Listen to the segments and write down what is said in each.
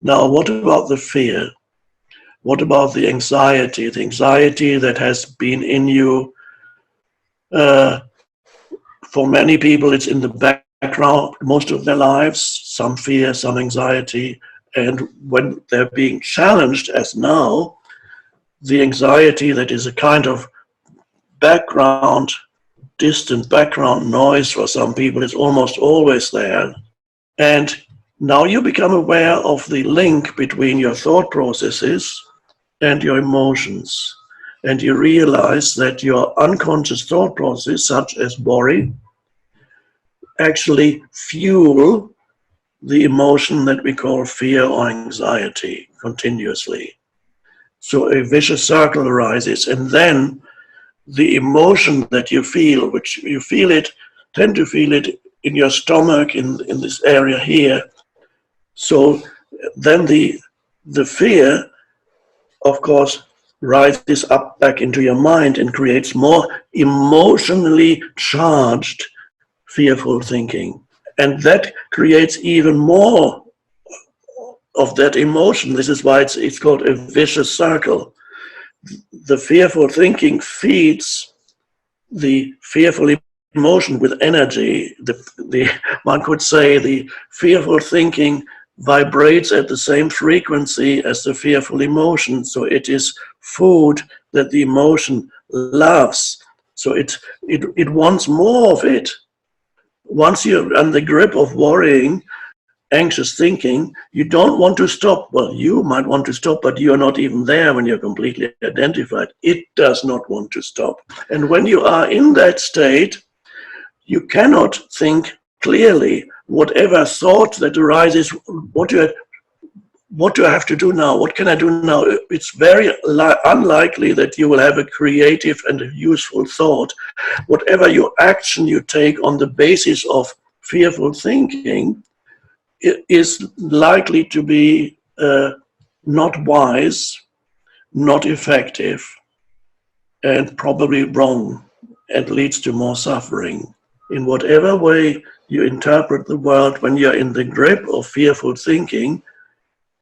Now, what about the fear? What about the anxiety? The anxiety that has been in you. For many people, it's in the background most of their lives, some fear, some anxiety. And when they're being challenged, as now, the anxiety that is a kind of background, distant background noise for some people is almost always there. And now you become aware of the link between your thought processes and your emotions. And you realize that your unconscious thought process, such as worry, actually fuel the emotion that we call fear or anxiety continuously. So a vicious circle arises, and then the emotion that you feel, which you tend to feel it in your stomach, in this area here. So then the fear, of course, rises up back into your mind and creates more emotionally charged, fearful thinking. And that creates even more of that emotion. This is why it's called a vicious circle. The fearful thinking feeds the fearful emotion with energy. One could say the fearful thinking vibrates at the same frequency as the fearful emotion. So it is food that the emotion loves. So it wants more of it. Once you're under the grip of worrying, anxious thinking, you don't want to stop. Well, you might want to stop, but you're not even there when you're completely identified. It does not want to stop. And when you are in that state, you cannot think clearly. Whatever thought that arises, what do I have to do now? What can I do now? It's very unlikely that you will have a creative and a useful thought. Whatever your action you take on the basis of fearful thinking is likely to be not wise, not effective, and probably wrong, and leads to more suffering. In whatever way you interpret the world when you're in the grip of fearful thinking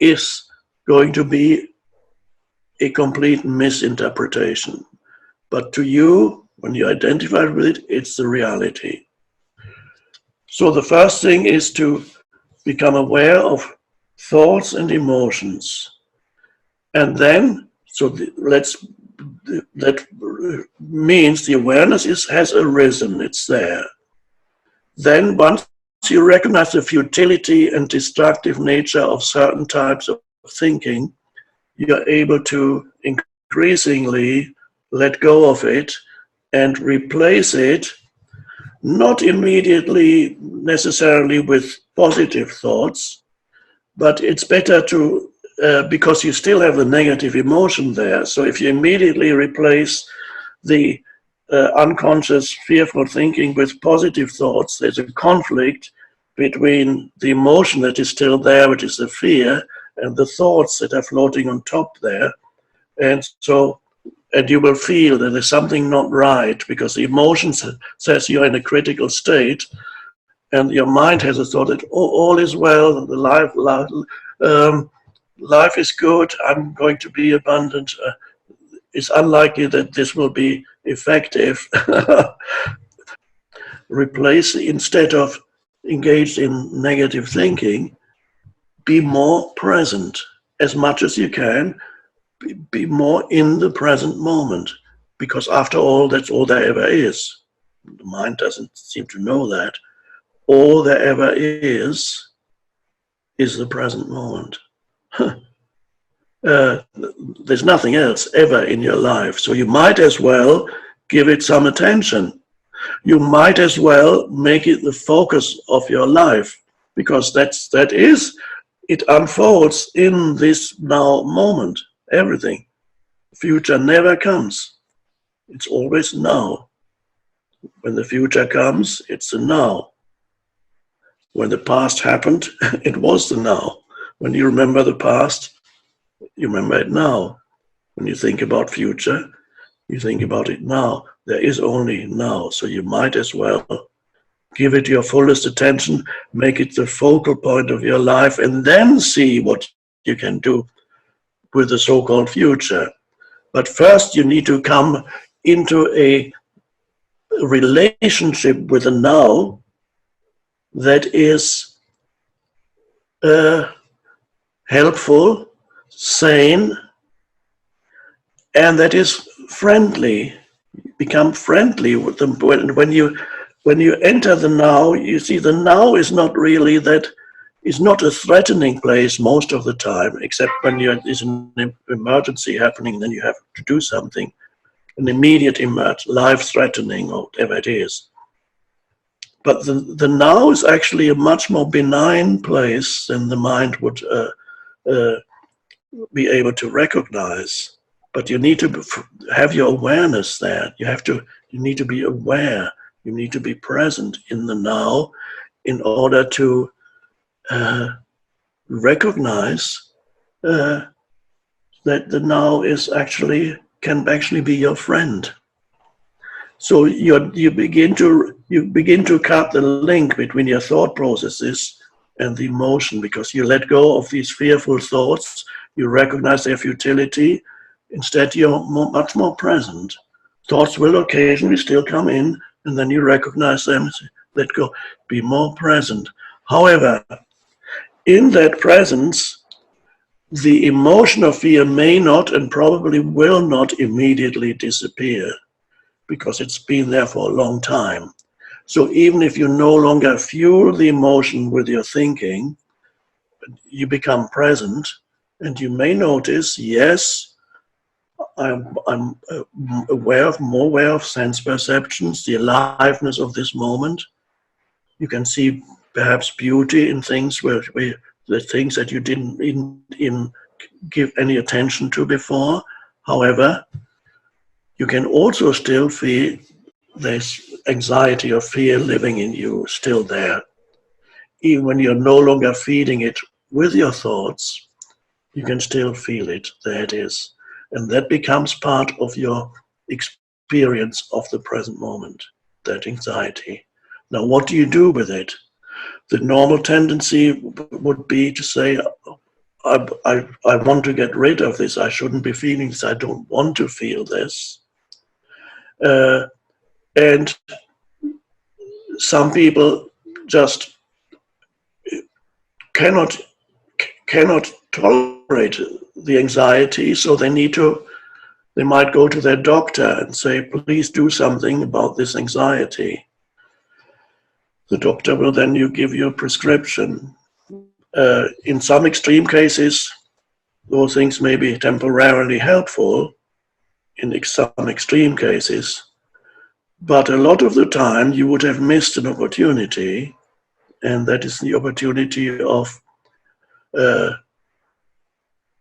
is going to be a complete misinterpretation. But to you, when you identify with it, it's the reality. So the first thing is to become aware of thoughts and emotions. And then, that means the awareness has arisen, it's there. Then once you recognize the futility and destructive nature of certain types of thinking, you're able to increasingly let go of it and replace it, not immediately necessarily with positive thoughts, but it's better to, because you still have the negative emotion there. So if you immediately replace the unconscious fearful thinking with positive thoughts, there's a conflict between the emotion that is still there, which is the fear, and the thoughts that are floating on top there. And you will feel that there's something not right, because the emotion says you're in a critical state, and your mind has a thought that all is well, life is good, I'm going to be abundant. It's unlikely that this will be effective. Replace, instead of engaged in negative thinking, be more present as much as you can. Be more in the present moment, because after all, that's all there ever is. The mind doesn't seem to know that. All there ever is the present moment. There's nothing else ever in your life, so you might as well give it some attention. You might as well make it the focus of your life, because it unfolds in this now moment. Everything. Future never comes. It's always now. When the future comes, it's the now. When the past happened, it was the now. When you remember the past, you remember it now. When you think about future, you think about it now. There is only now. So you might as well give it your fullest attention, make it the focal point of your life, and then see what you can do with the so-called future. But first you need to come into a relationship with the now that is helpful, sane, and that is friendly. Become friendly with them. When you enter the now, you see the now is not really that, is not a threatening place most of the time, except when there's an emergency happening, then you have to do something, an immediate life-threatening or whatever it is. But the now is actually a much more benign place than the mind would be able to recognize. But you need to have your awareness there. You need to be aware. You need to be present in the now in order to recognize that the now can actually be your friend. So you begin to cut the link between your thought processes and the emotion, because you let go of these fearful thoughts. You recognize their futility. Instead, you're much more present. Thoughts will occasionally still come in, and then you recognize them, let go, be more present. However, in that presence, the emotion of fear may not and probably will not immediately disappear, because it's been there for a long time. So even if you no longer fuel the emotion with your thinking, you become present, and you may notice, yes, I'm more aware of sense perceptions, the aliveness of this moment. You can see perhaps beauty in things where the things that you didn't even give any attention to before. However, you can also still feel this anxiety or fear living in you, still there. Even when you're no longer feeding it with your thoughts, you can still feel it. There it is. And that becomes part of your experience of the present moment, that anxiety. Now, what do you do with it? The normal tendency would be to say, I want to get rid of this. I shouldn't be feeling this. I don't want to feel this. And some people just cannot tolerate the anxiety, so they might go to their doctor and say, please do something about this anxiety. The doctor will then give you a prescription. In some extreme cases, those things may be temporarily helpful in some extreme cases, but a lot of the time you would have missed an opportunity, and that is the opportunity of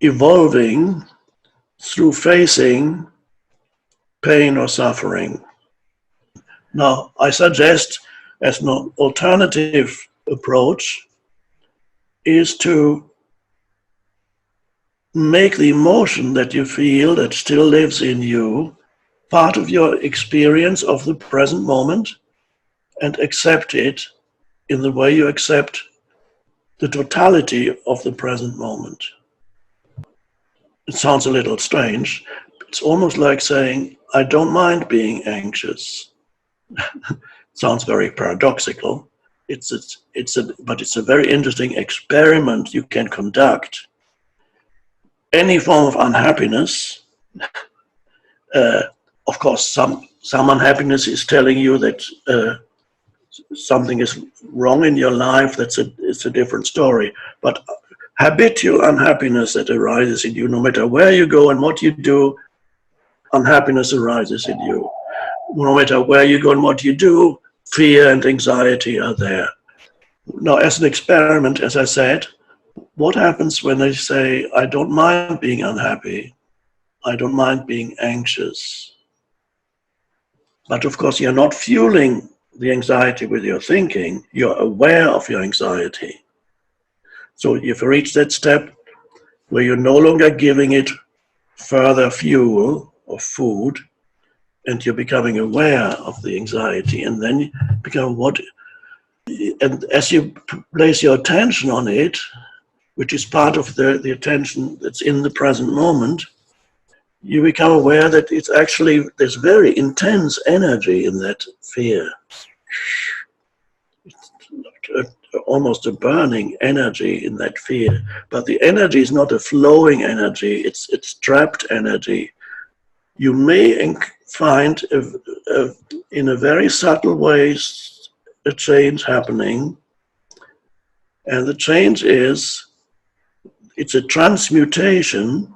evolving through facing pain or suffering. Now, I suggest as an alternative approach is to make the emotion that you feel that still lives in you part of your experience of the present moment, and accept it in the way you accept the totality of the present moment. It sounds a little strange. It's almost like saying, I don't mind being anxious. Sounds very paradoxical. But it's a very interesting experiment you can conduct. Any form of unhappiness, of course, some unhappiness is telling you that something is wrong in your life. It's a different story. But habitual unhappiness that arises in you, no matter where you go and what you do, unhappiness arises in you. No matter where you go and what you do, fear and anxiety are there. Now, as an experiment, as I said, what happens when they say, I don't mind being unhappy, I don't mind being anxious? But of course, you're not fueling the anxiety with your thinking, you're aware of your anxiety. So you've reached that step where you're no longer giving it further fuel or food, and you're becoming aware of the anxiety, and then you become and as you place your attention on it, which is part of the attention that's in the present moment, you become aware that it's actually, there's very intense energy in that fear. It's like almost a burning energy in that fear. But the energy is not a flowing energy, it's trapped energy. You may find in a very subtle ways a change happening. And the change is, it's a transmutation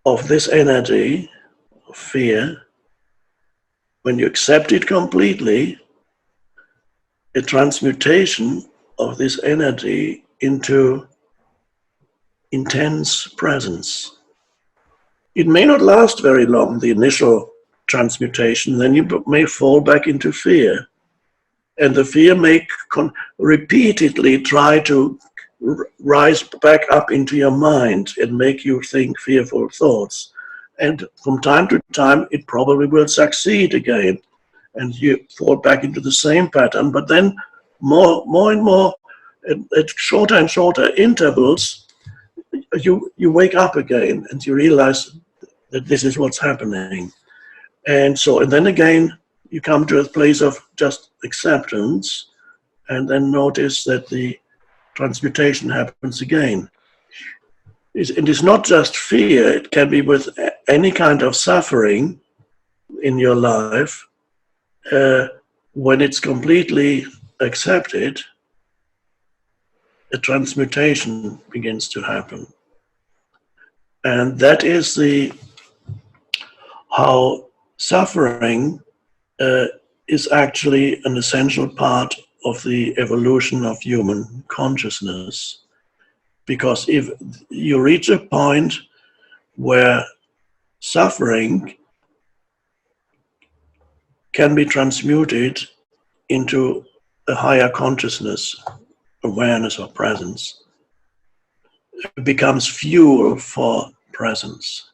of this energy of fear. When you accept it completely, a transmutation of this energy into intense presence. It may not last very long, the initial transmutation, then you may fall back into fear. And the fear may repeatedly try to rise back up into your mind and make you think fearful thoughts. And from time to time, it probably will succeed again. And you fall back into the same pattern. But then more and more, at shorter and shorter intervals, you wake up again and you realize that this is what's happening. And then again, you come to a place of just acceptance, and then notice that the transmutation happens again. It is not just fear, it can be with any kind of suffering in your life. When it's completely accepted, a transmutation begins to happen. And that is how suffering is actually an essential part of the evolution of human consciousness. Because if you reach a point where suffering can be transmuted into a higher consciousness, awareness or presence, it becomes fuel for presence.